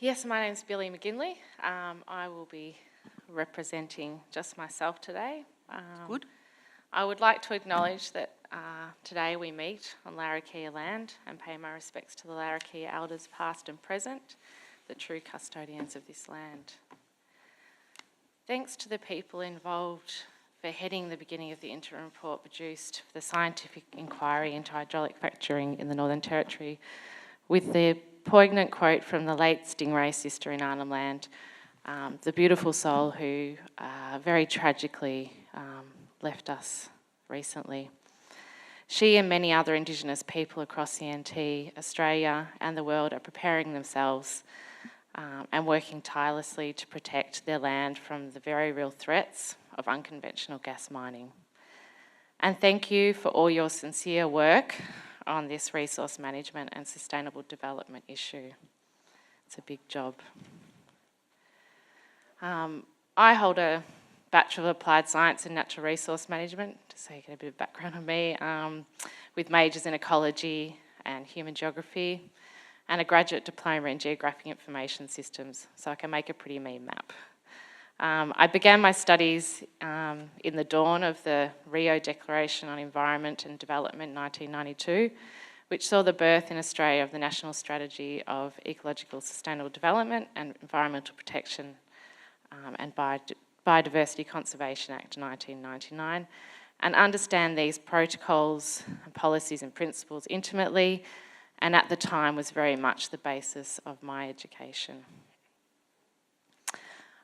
Yes, my name's Billee McGinley. I will be representing just myself today. Good. I would like to acknowledge that today we meet on Larrakia land and pay my respects to the Larrakia elders past and present, the true custodians of this land. Thanks to the people involved for heading the beginning of the interim report produced for the scientific inquiry into hydraulic fracturing in the Northern Territory, with the poignant quote from the late Stingray sister in Arnhem Land, the beautiful soul who very tragically left us recently. She and many other Indigenous people across the NT, Australia and the world are preparing themselves and working tirelessly to protect their land from the very real threats of unconventional gas mining. And thank you for all your sincere work on this resource management and sustainable development issue. It's a big job. I hold a Bachelor of Applied Science in Natural Resource Management, just so you get a bit of background on me, with majors in ecology and human geography, and a graduate diploma in geographic information systems, so I can make a pretty mean map. I began my studies in the dawn of the Rio Declaration on Environment and Development in 1992, which saw the birth in Australia of the National Strategy of Ecological Sustainable Development and Environmental Protection and Biodiversity Conservation Act 1999, and understand these protocols, policies and principles intimately, and at the time was very much the basis of my education.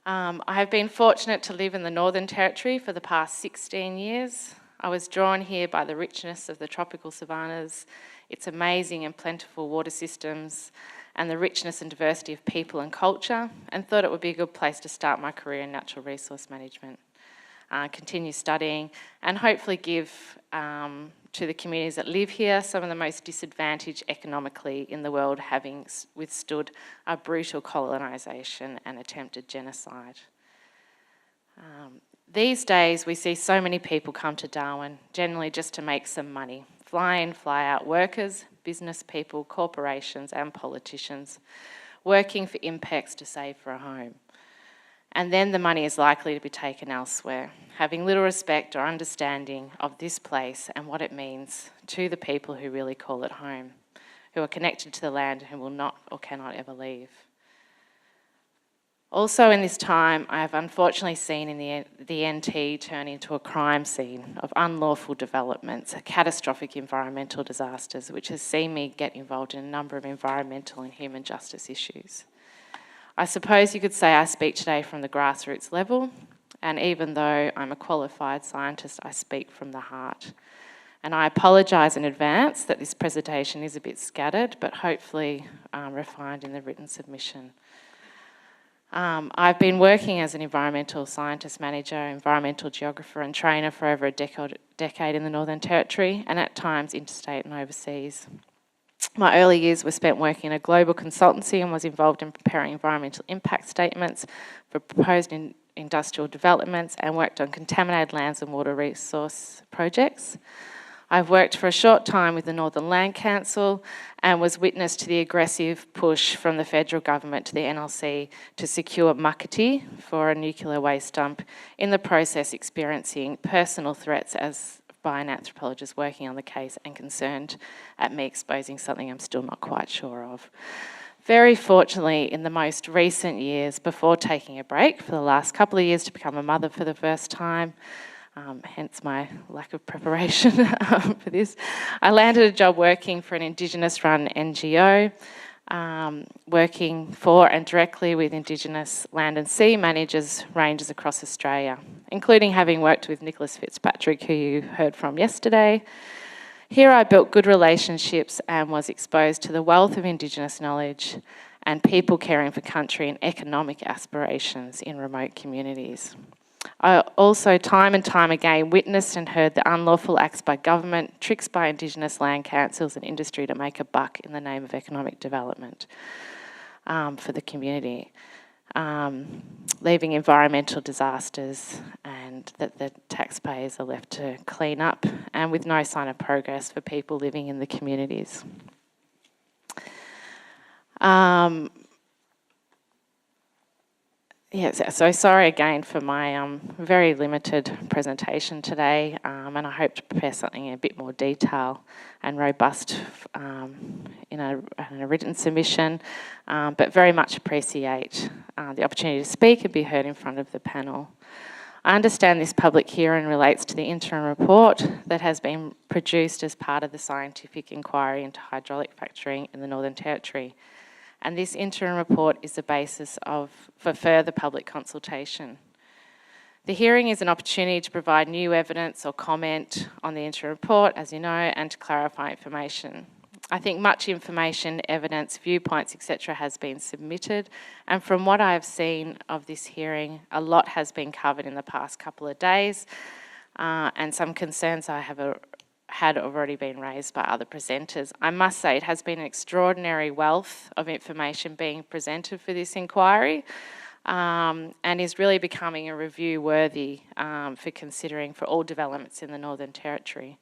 I have been fortunate to live in the Northern Territory for the past 16 years. I was drawn here by the richness of the tropical savannas, its amazing and plentiful water systems, and the richness and diversity of people and culture, and thought it would be a good place to start my career in natural resource management, continue studying, and hopefully give to the communities that live here, some of the most disadvantaged economically in the world, having withstood a brutal colonisation and attempted genocide. These days we see so many people come to Darwin, generally just to make some money. Fly in, fly out workers, business people, corporations and politicians, working for impacts to save for a home. And then the money is likely to be taken elsewhere, having little respect or understanding of this place and what it means to the people who really call it home, who are connected to the land and who will not or cannot ever leave. Also in this time, I have unfortunately seen in the NT turn into a crime scene of unlawful developments, catastrophic environmental disasters, which has seen me get involved in a number of environmental and human justice issues. I suppose you could say I speak today from the grassroots level, and even though I'm a qualified scientist, I speak from the heart. And I apologise in advance that this presentation is a bit scattered, but hopefully refined in the written submission. I've been working as an environmental scientist manager, environmental geographer and trainer for over a decade in the Northern Territory, and at times interstate and overseas. My early years were spent working in a global consultancy and was involved in preparing environmental impact statements for proposed industrial developments and worked on contaminated lands and water resource projects. I've worked for a short time with the Northern Land Council and was witness to the aggressive push from the federal government to the NLC to secure Muckaty for a nuclear waste dump, in the process experiencing personal threats as by an anthropologist working on the case and concerned at me exposing something I'm still not quite sure of. Very fortunately, in the most recent years, before taking a break for the last couple of years to become a mother for the first time, hence my lack of preparation for this, I landed a job working for an Indigenous-run NGO, working for and directly with Indigenous land and sea managers ranges across Australia, including having worked with Nicholas Fitzpatrick, who you heard from yesterday. Here I built good relationships and was exposed to the wealth of Indigenous knowledge and people caring for country and economic aspirations in remote communities. I also time and time again witnessed and heard the unlawful acts by government, tricks by Indigenous land councils and industry to make a buck in the name of economic development for the community, leaving environmental disasters and that the taxpayers are left to clean up, and with no sign of progress for people living in the communities. Yes, so sorry again for my very limited presentation today, and I hope to prepare something in a bit more detail and robust in a written submission, but very much appreciate the opportunity to speak and be heard in front of the panel. I understand this public hearing relates to the interim report that has been produced as part of the scientific inquiry into hydraulic fracturing in the Northern Territory. And this interim report is the basis for further public consultation. The hearing is an opportunity to provide new evidence or comment on the interim report, as you know, and to clarify information. I think much information, evidence, viewpoints, etc. has been submitted, and from what I have seen of this hearing, a lot has been covered in the past couple of days, and some concerns I have had already been raised by other presenters. I must say it has been an extraordinary wealth of information being presented for this inquiry, and is really becoming a review worthy for considering for all developments in the Northern Territory.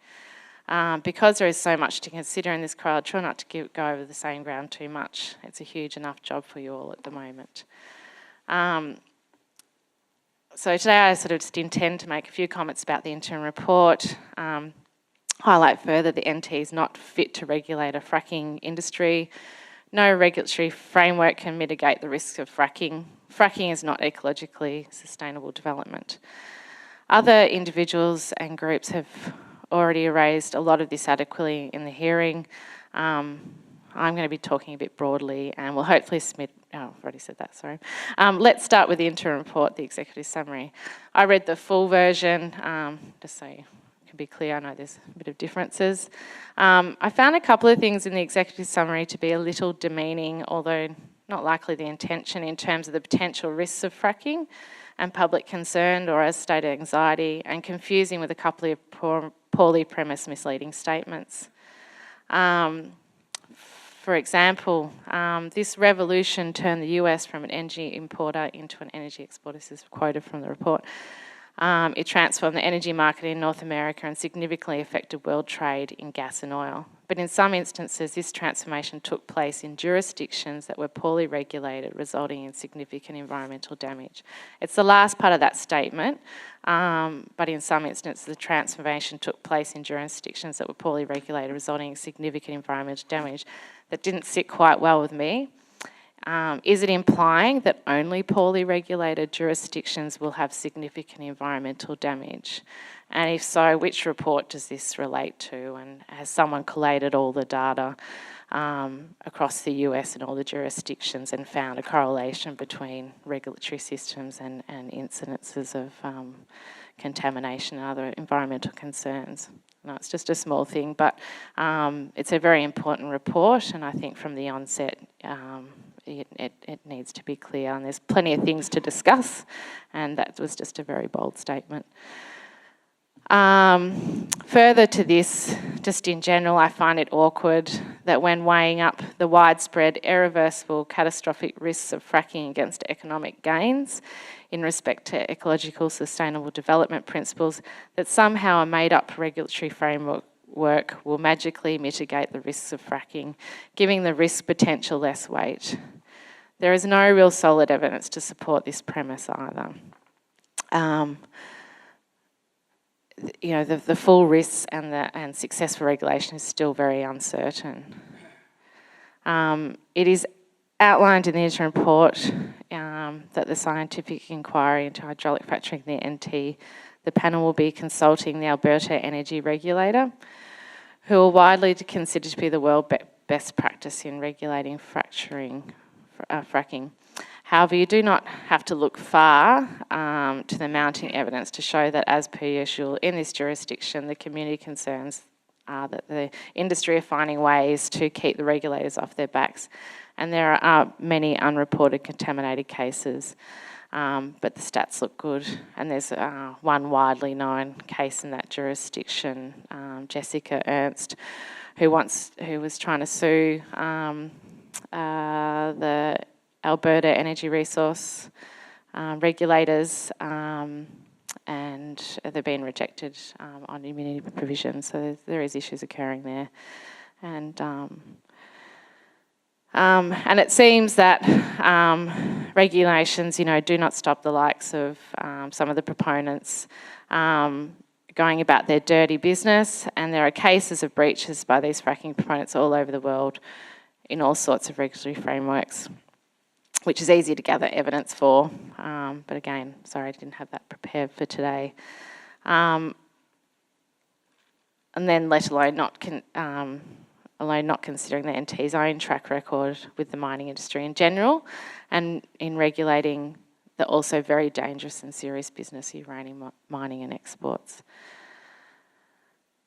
Because there is so much to consider in this crowd, I'll try not to go over the same ground too much. It's a huge enough job for you all at the moment. So today I sort of just intend to make a few comments about the interim report, highlight further the NT is not fit to regulate a fracking industry. No regulatory framework can mitigate the risks of fracking. Fracking is not ecologically sustainable development. Other individuals and groups have already raised a lot of this adequately in the hearing. I'm going to be talking a bit broadly and we'll hopefully submit, I've already said that, sorry. Let's start with the interim report, the executive summary. I read the full version, just so you can be clear, I know there's a bit of differences. I found a couple of things in the executive summary to be a little demeaning, although not likely the intention, in terms of the potential risks of fracking and public concern, or as stated, anxiety, and confusing with a couple of poorly premised misleading statements. For example, this revolution turned the US from an energy importer into an energy exporter. This is quoted from the report. It transformed the energy market in North America and significantly affected world trade in gas and oil. But in some instances, this transformation took place in jurisdictions that were poorly regulated, resulting in significant environmental damage. It's the last part of that statement, but in some instances, the transformation took place in jurisdictions that were poorly regulated, resulting in significant environmental damage. That didn't sit quite well with me. Is it implying that only poorly regulated jurisdictions will have significant environmental damage? And if so, which report does this relate to? And has someone collated all the data across the US and all the jurisdictions and found a correlation between regulatory systems and incidences of contamination and other environmental concerns? No, it's just a small thing, but it's a very important report, and I think from the onset it needs to be clear, and there's plenty of things to discuss, and that was just a very bold statement. Further to this, just in general, I find it awkward that when weighing up the widespread, irreversible, catastrophic risks of fracking against economic gains in respect to ecological sustainable development principles, that somehow a made-up regulatory framework will magically mitigate the risks of fracking, giving the risk potential less weight. There is no real solid evidence to support this premise either. You know, the full risks and successful regulation is still very uncertain. It is outlined in the interim report that the scientific inquiry into hydraulic fracturing in the NT, the panel will be consulting the Alberta Energy Regulator, who are widely considered to be the world best practice in regulating fracking. However, you do not have to look far to the mounting evidence to show that, as per usual, in this jurisdiction, the community concerns are that the industry are finding ways to keep the regulators off their backs, and there are many unreported contaminated cases, but the stats look good. And there's one widely known case in that jurisdiction, Jessica Ernst, who was trying to sue the Alberta Energy Resource regulators, and they've been rejected on immunity provision, so there is issues occurring there. And And it seems that regulations, do not stop the likes of some of the proponents going about their dirty business, and there are cases of breaches by these fracking proponents all over the world in all sorts of regulatory frameworks, which is easy to gather evidence for. But again, sorry, I didn't have that prepared for today. And then let alone not considering the NT's own track record with the mining industry in general and in regulating the also very dangerous and serious business of uranium mining and exports.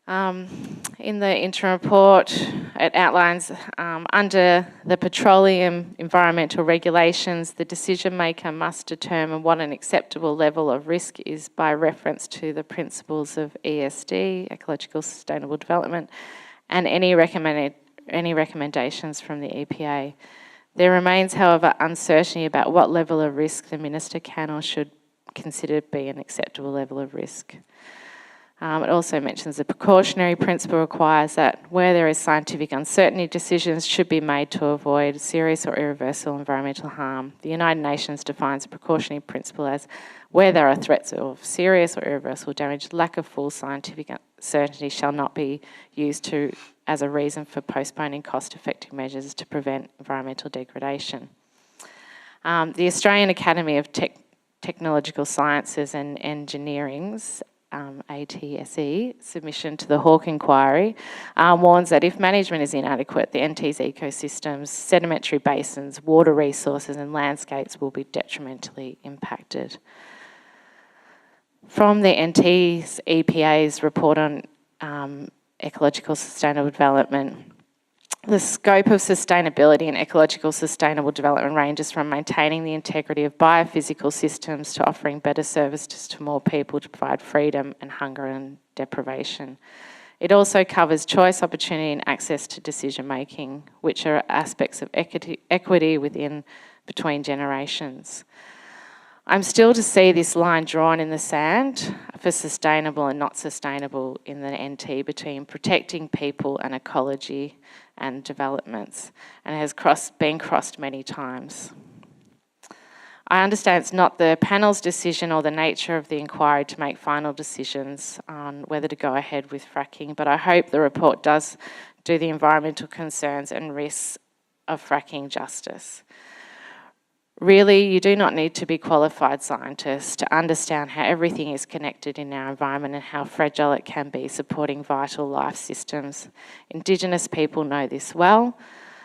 In the interim report, it outlines under the petroleum environmental regulations, the decision maker must determine what an acceptable level of risk is by reference to the principles of ESD, Ecological Sustainable Development, and any recommendations from the EPA. There remains, however, uncertainty about what level of risk the Minister can or should consider to be an acceptable level of risk. It also mentions the precautionary principle requires that where there is scientific uncertainty, decisions should be made to avoid serious or irreversible environmental harm. The United Nations defines a precautionary principle as where there are threats of serious or irreversible damage, lack of full scientific certainty shall not be used as a reason for postponing cost-effective measures to prevent environmental degradation. The Australian Academy of Technological Sciences and Engineering's ATSE submission to the Hawke inquiry warns that if management is inadequate, the NT's ecosystems, sedimentary basins, water resources and landscapes will be detrimentally impacted. From the NT's EPA's report on ecological sustainable development, the scope of sustainability and ecological sustainable development ranges from maintaining the integrity of biophysical systems to offering better services to more people to provide freedom and hunger and deprivation. It also covers choice, opportunity and access to decision making, which are aspects of equity between generations. I'm still to see this line drawn in the sand for sustainable and not sustainable in the NT between protecting people and ecology and developments, and it has been crossed many times. I understand it's not the panel's decision or the nature of the inquiry to make final decisions on whether to go ahead with fracking, but I hope the report does do the environmental concerns and risks of fracking justice. Really, you do not need to be qualified scientists to understand how everything is connected in our environment and how fragile it can be supporting vital life systems. Indigenous people know this well.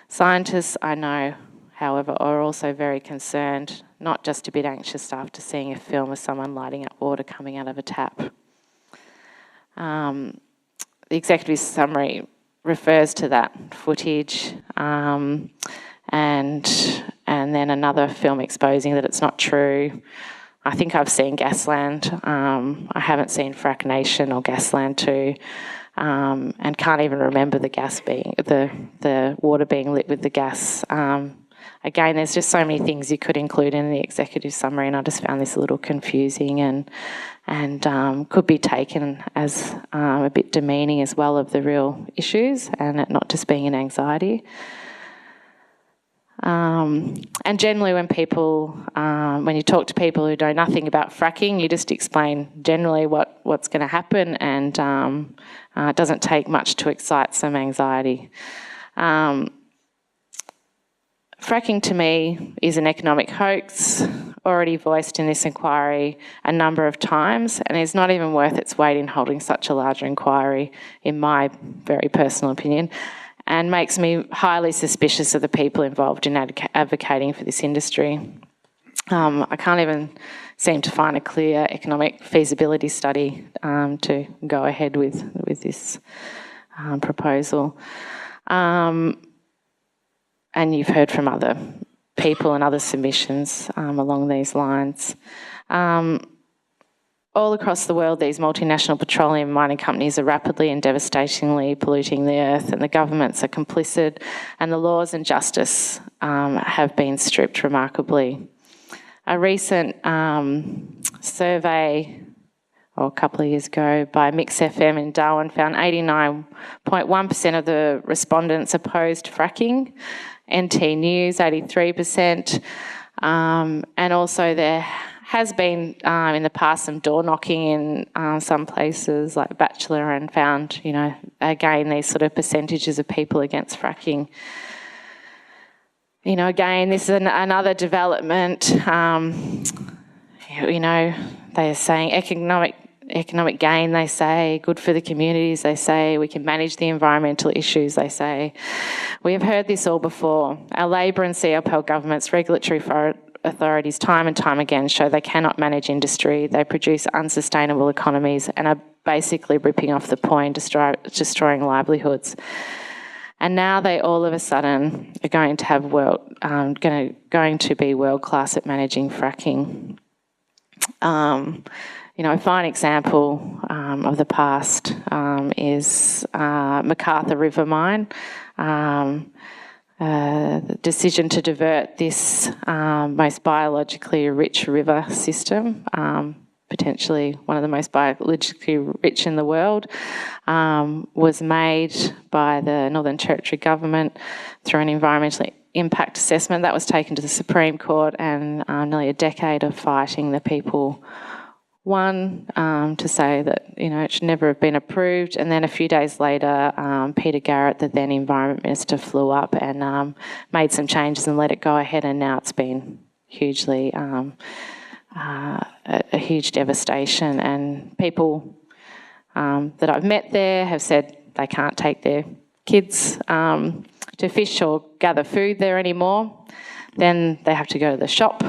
Scientists, I know, however, are also very concerned, not just a bit anxious after seeing a film of someone lighting up water coming out of a tap. The executive summary refers to that footage and then another film exposing that it's not true. I think I've seen Gasland. I haven't seen Frack Nation or Gasland 2, and can't even remember the water being lit with the gas. Again, there's just so many things you could include in the executive summary, and I just found this a little confusing and could be taken as a bit demeaning as well of the real issues, and it not just being an anxiety. And generally when you talk to people who know nothing about fracking, you just explain generally what's going to happen, and it doesn't take much to excite some anxiety. Fracking to me is an economic hoax, already voiced in this inquiry a number of times, and is not even worth its weight in holding such a larger inquiry, in my very personal opinion, and makes me highly suspicious of the people involved in advocating for this industry. I can't even seem to find a clear economic feasibility study to go ahead with this proposal. And you've heard from other people and other submissions along these lines. All across the world, these multinational petroleum mining companies are rapidly and devastatingly polluting the earth, and the governments are complicit, and the laws and justice have been stripped remarkably. A recent survey a couple of years ago by Mix FM in Darwin, found 89.1% of the respondents opposed fracking. NT News, 83%. And also there has been in the past some door knocking in some places like Bachelor, and found, you know, again, these sort of percentages of people against fracking. You know, again, this is another development. You know, they're saying economic gain, they say, good for the communities, they say, we can manage the environmental issues, they say. We have heard this all before. Our Labor and CLP governments, regulatory authorities, time and time again show they cannot manage industry, they produce unsustainable economies and are basically ripping off the poor and destroying livelihoods. And now they all of a sudden are going to have going to be world class at managing fracking. You know, a fine example of the past is MacArthur River Mine. The decision to divert this most biologically rich river system, potentially one of the most biologically rich in the world, was made by the Northern Territory Government through an environmental impact assessment that was taken to the Supreme Court, and nearly a decade of fighting, the people won to say that, you know, it should never have been approved. And then a few days later, Peter Garrett, the then Environment Minister, flew up and made some changes and let it go ahead, and now it's been hugely a huge devastation. And people that I've met there have said they can't take their kids to fish or gather food there anymore. Then they have to go to the shop,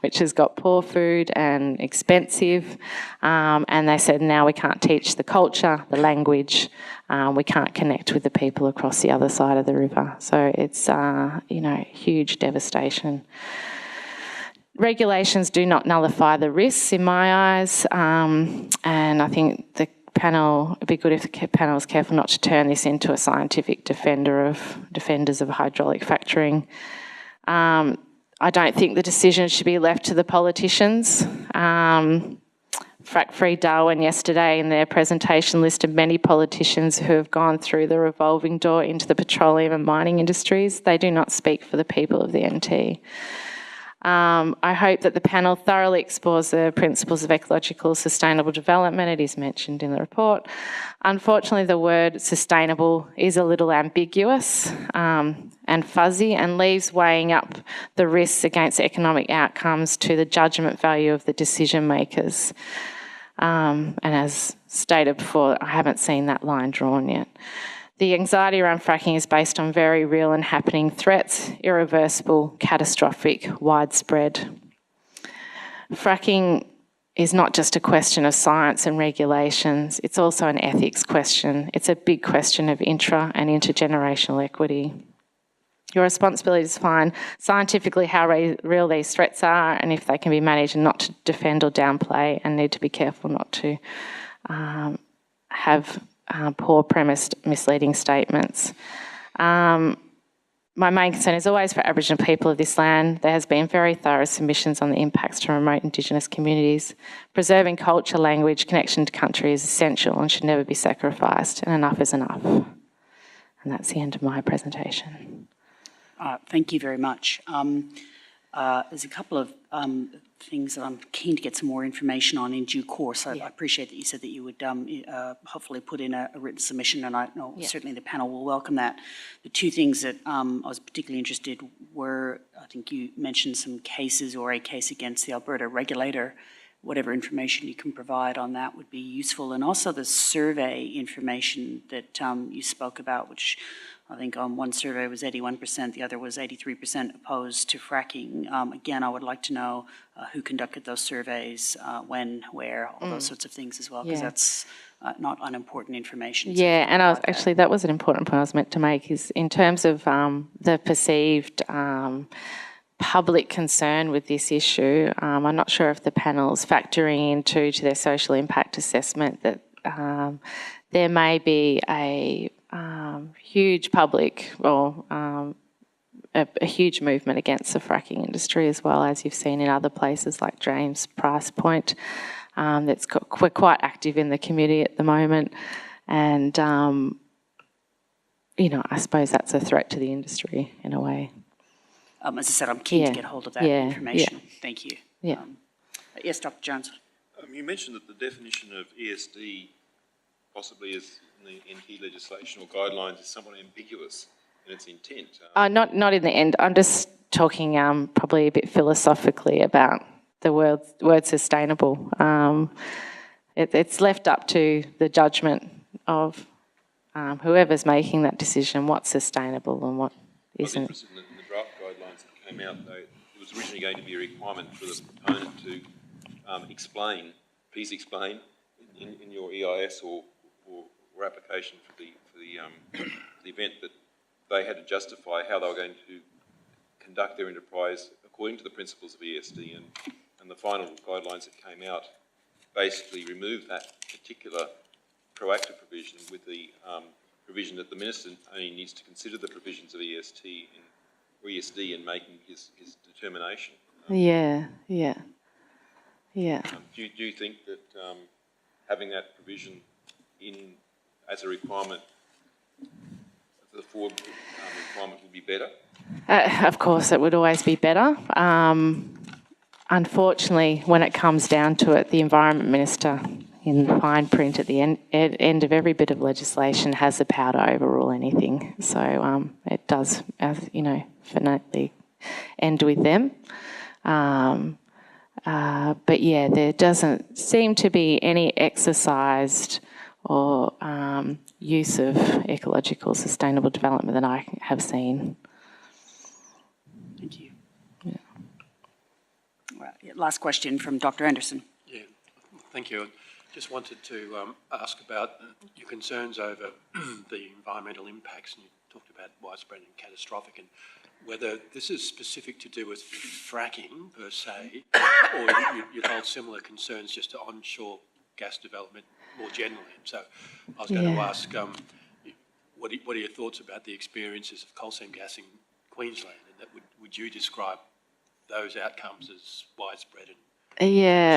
which has got poor food and expensive. And they said now we can't teach the culture, the language, we can't connect with the people across the other side of the river. So it's, you know, huge devastation. Regulations do not nullify the risks in my eyes, and I think the panel, it'd be good if the panel was careful not to turn this into a scientific defenders of hydraulic fracturing. I don't think the decision should be left to the politicians. Frack Free Darwin yesterday in their presentation listed many politicians who have gone through the revolving door into the petroleum and mining industries. They do not speak for the people of the NT. I hope that the panel thoroughly explores the principles of ecological sustainable development. It is mentioned in the report. Unfortunately, the word sustainable is a little ambiguous and fuzzy, and leaves weighing up the risks against economic outcomes to the judgment value of the decision makers. And as stated before, I haven't seen that line drawn yet. The anxiety around fracking is based on very real and happening threats, irreversible, catastrophic, widespread. Fracking is not just a question of science and regulations, it's also an ethics question. It's a big question of intra and intergenerational equity. Your responsibility is to find scientifically how real these threats are and if they can be managed, and not to defend or downplay, and need to be careful not to have poor premised, misleading statements. My main concern is always for Aboriginal people of this land. There has been very thorough submissions on the impacts to remote Indigenous communities. Preserving culture, language, connection to country is essential and should never be sacrificed, and enough is enough. And that's the end of my presentation. Thank you very much. There's a couple of things that I'm keen to get some more information on in due course. I appreciate that you said that you would hopefully put in a written submission, and I know certainly the panel will welcome that. The two things that I was particularly interested were, I think you mentioned some cases or a case against the Alberta regulator. Whatever information you can provide on that would be useful, and also the survey information that you spoke about, which I think on one survey was 81%, the other was 83% opposed to fracking. Again, I would like to know who conducted those surveys, when, where, all those sorts of things as well, because that's not unimportant information. Yeah, and actually that was an important point I was meant to make, is in terms of the perceived public concern with this issue. I'm not sure if the panel's factoring into their social impact assessment that there may be a huge public or a huge movement against the fracking industry, as well as you've seen in other places like James Price Point. We're quite active in the community at the moment, and you know, I suppose that's a threat to the industry in a way. As I said, I'm keen to get hold of that information. Thank you. Yeah. Yes, Dr. Jones. You mentioned that the definition of ESD, possibly as in the NT legislation or guidelines, is somewhat ambiguous in its intent. Not in the end. I'm just talking probably a bit philosophically about the word sustainable. It's left up to the judgment of whoever's making that decision, what's sustainable and what isn't. I was interested in the draft guidelines that came out, though. It was originally going to be a requirement for the proponent to please explain in your EIS or application for the event that they had to justify how they were going to conduct their enterprise according to the principles of ESD, and the final guidelines that came out basically removed that particular proactive provision with the provision that the minister only needs to consider the provisions of ESD in making his determination. Do you think that having that provision as a requirement, the forward requirement would be better? Of course, it would always be better. Unfortunately, when it comes down to it, the Environment Minister, in the fine print at the end of every bit of legislation, has the power to overrule anything. So it does, as you know, finally end with them. But yeah, there doesn't seem to be any exercised or use of ecological sustainable development that I have seen. Thank you. Yeah. Last question from Dr. Anderson. Yeah, thank you. Just wanted to ask about your concerns over the environmental impacts, and you talked about widespread and catastrophic, and whether this is specific to do with fracking per se, or you'd hold similar concerns just to onshore gas development more generally. So I was going to ask, what are your thoughts about the experiences of coal seam gas in Queensland, and that would you describe those outcomes as widespread?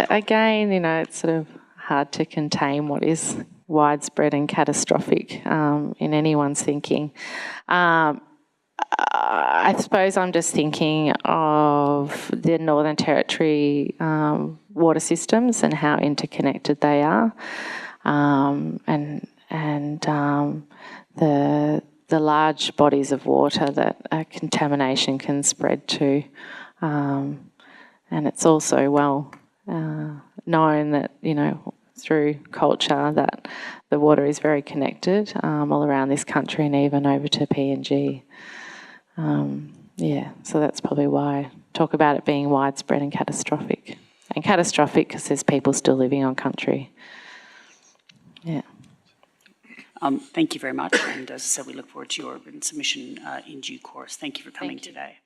Again, you know, it's sort of hard to contain what is widespread and catastrophic in anyone's thinking. I suppose I'm just thinking of the Northern Territory water systems and how interconnected they are, and the large bodies of water that contamination can spread to. And it's also well known that, you know, through culture that the water is very connected all around this country and even over to PNG. So that's probably why I talk about it being widespread and catastrophic. And catastrophic because there's people still living on country. Yeah. Thank you very much. And as I said, we look forward to your written submission in due course. Thank you for coming today.